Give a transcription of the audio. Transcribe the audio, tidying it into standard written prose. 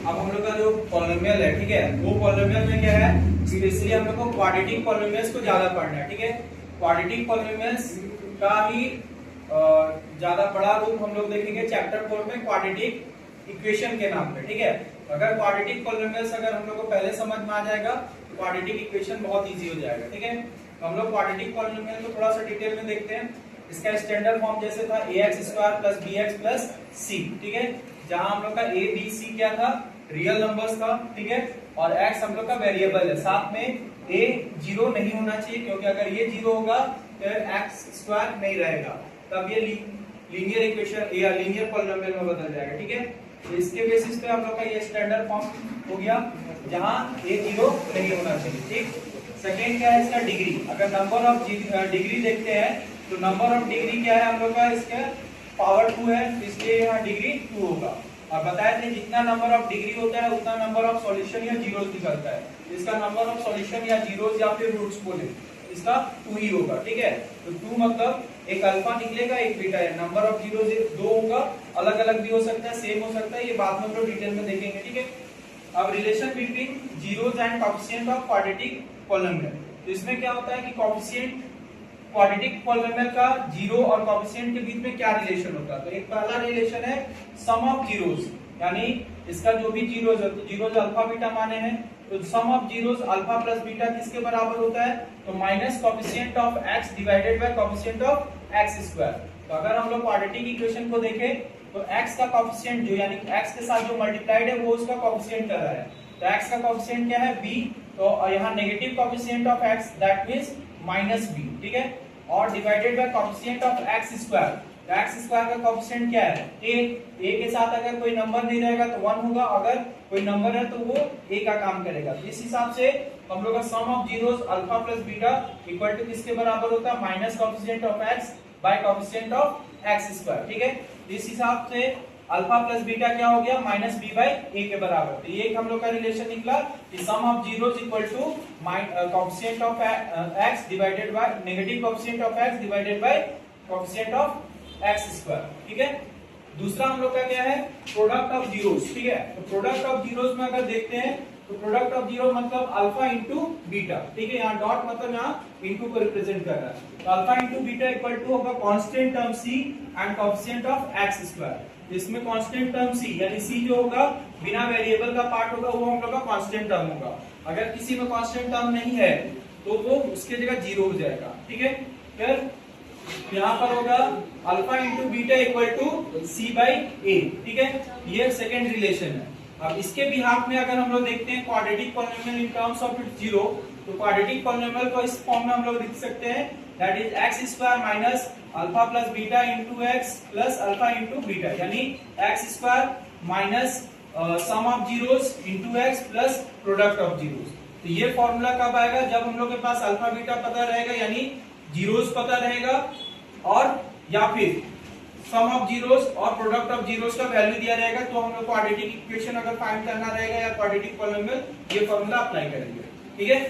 अब हम लोग का जो पॉलिनोमियल है, ठीक है, वो पॉलिनोमियल में क्या है, इसलिए हम लोग को क्वाड्रेटिक पॉलिनोमियल्स को ज्यादा पढ़ना है, ठीक है। क्वाड्रेटिक पॉलिनोमियल्स का ही ज्यादा बड़ा रूप हम लोग देखेंगे चैप्टर 4 में क्वाड्रेटिक इक्वेशन के नाम पे, ठीक है। अगर क्वाड्रेटिक पॉलिनोमियल्स अगर हम लोग को पहले समझ में आ जाएगा तो क्वाड्रेटिक इक्वेशन बहुत इजी हो जाएगा, ठीक है। तो हम लोग क्वाड्रेटिक पॉलिनोमियल को थोड़ा सा डिटेल में देखते हैं। इसका स्टैंडर्ड फॉर्म जैसे था ax² + bx + c, ठीक है, जहां हम लोग का a b c क्या था, रियल नंबर्स था, ठीक है, और x हम लोग का वेरिएबल है। साथ में a 0 नहीं होना चाहिए, क्योंकि अगर ये 0 होगा तो x² नहीं रहेगा, तब ये लीनियर इक्वेशन या लीनियर पॉलिनोमियल में बदल जाएगा, ठीक है। तो इसके बेसिस पे हम लोग का ये स्टैंडर्ड फॉर्म हो गया, जहां a 0 नहीं होना चाहिए, ठीक। सेकेंड क्या है इसका डिग्री। अगर नंबर ऑफ डिग्री देखते हैं तो नंबर ऑफ डिग्री क्या है हम लोग का, इसका पावर 2 है, इसलिए यहाँ डिग्री 2 होगा। और बताए थे जितना नंबर ऑफ डिग्री होता है उतना नंबर ऑफ सॉल्यूशन या जीरोस निकलता है। इसका नंबर ऑफ सॉल्यूशन या जीरोस या फिर रूट्स बोले इसका 2 ही होगा, ठीक है। तो 2 मतलब एक अल्फा निकलेगा, एक बीटा है। नंबर ऑफ जीरोस 2 होगा, अलग अलग भी हो सकता है, सेम हो सकता है, ये बाद में हम लोग डिटेल में देखेंगे, ठीक है। अब relation between zeros and coefficient of quadratic polynomial. तो इसमें क्या होता है कि कोएफिशिएंट क्वाड्रेटिक पॉलिनोमियल का जीरो और कोएफिशिएंट के बीच में क्या रिलेशन होता है। तो एक पहला रिलेशन है सम ऑफ जीरोस, यानी इसका जो भी जीरोस है, तो जीरोस अल्फा बीटा माने हैं, तो sum of zeros alpha plus beta किसके बराबर होता है, तो minus coefficient of x divided by coefficient of x²। तो अगर हम लोग क्वाड्रेटिक इक्वेशन को देखें तो x का कोएफिशिएंट जो यानी x के साथ जो मल्टीप्लाइड है वो उसका कोएफिशिएंट कर रहा है। तो x का कोएफिशिएंट क्या है b, तो यहाँ negative coefficient of x that means -b, ठीक है, और divided by coefficient of x²। तो x² का कोएफिशिएंट क्या है a के साथ अगर कोई नंबर नहीं रहेगा तो 1 होगा, अगर कोई नंबर है तो वो a का काम करेगा। तो इस हिसाब से हम लोग का sum of zeros alpha plus beta equal to किसके बराबर होता है, minus coefficient of x by coefficient of x², ठीक है। इस हिसाब से अल्फा प्लस बीटा क्या हो गया, -b/a के बराबर। तो ये हम लोग का रिलेशन निकला कि sum of zeros equal to coefficient of x divided by negative coefficient of x divided by coefficient of x², ठीक है। दूसरा हम लोग का क्या है, प्रोडक्ट ऑफ जीरोस, ठीक है। तो प्रोडक्ट ऑफ जीरोस में अगर देखते हैं तो प्रोडक्ट ऑफ जीरो मतलब अल्फा इंटू बीटा, ठीक है, यहाँ डॉट मतलब यहाँ इंटू को रिप्रेजेंट कर रहा है। तो alpha into beta equal to होगा constant term c and coefficient of x²। इसमें कांस्टेंट टर्म c यानी c जो होगा बिना वेरिएबल का पार्ट होगा वो हम लोग का कांस्टेंट टर्म होगा। अगर किसी में कांस्टेंट टर्म नहीं है तो वो उसके जगह 0 हो जाएगा, ठीक है। फिर यहाँ पर होगा alpha into beta equal to c/a, ठीक है, ये सेकेंड रिलेशन है। अब इसके बिहाफ में अगर हम लोग देखते हैं quadratic polynomial in terms of its zero, तो क्वाड्रेटिक पॉलिनोमियल को इस फॉर्म में हम लोग लिख सकते हैं, that is x² minus alpha plus beta into x plus alpha into beta, यानी x² minus sum of zeros into x plus product of zeros. तो ये फॉर्मूला कब आएगा, जब हम लोग के पास अल्फा बीटा पता रहेगा, यानी जीरोस पता रहेगा, और या फिर सम ऑफ जीरोस और प्रोडक्ट ऑफ जीरोस का वैल्यू दिया रहेगा। तो हम लोग क्वाड्रेटिक इक्वेशन अगर फाइंड करना रहेगा या क्वाड्रेटिक पॉलिनोमियल, ये फॉर्मूला अप्लाई करेंगे, ठीक है।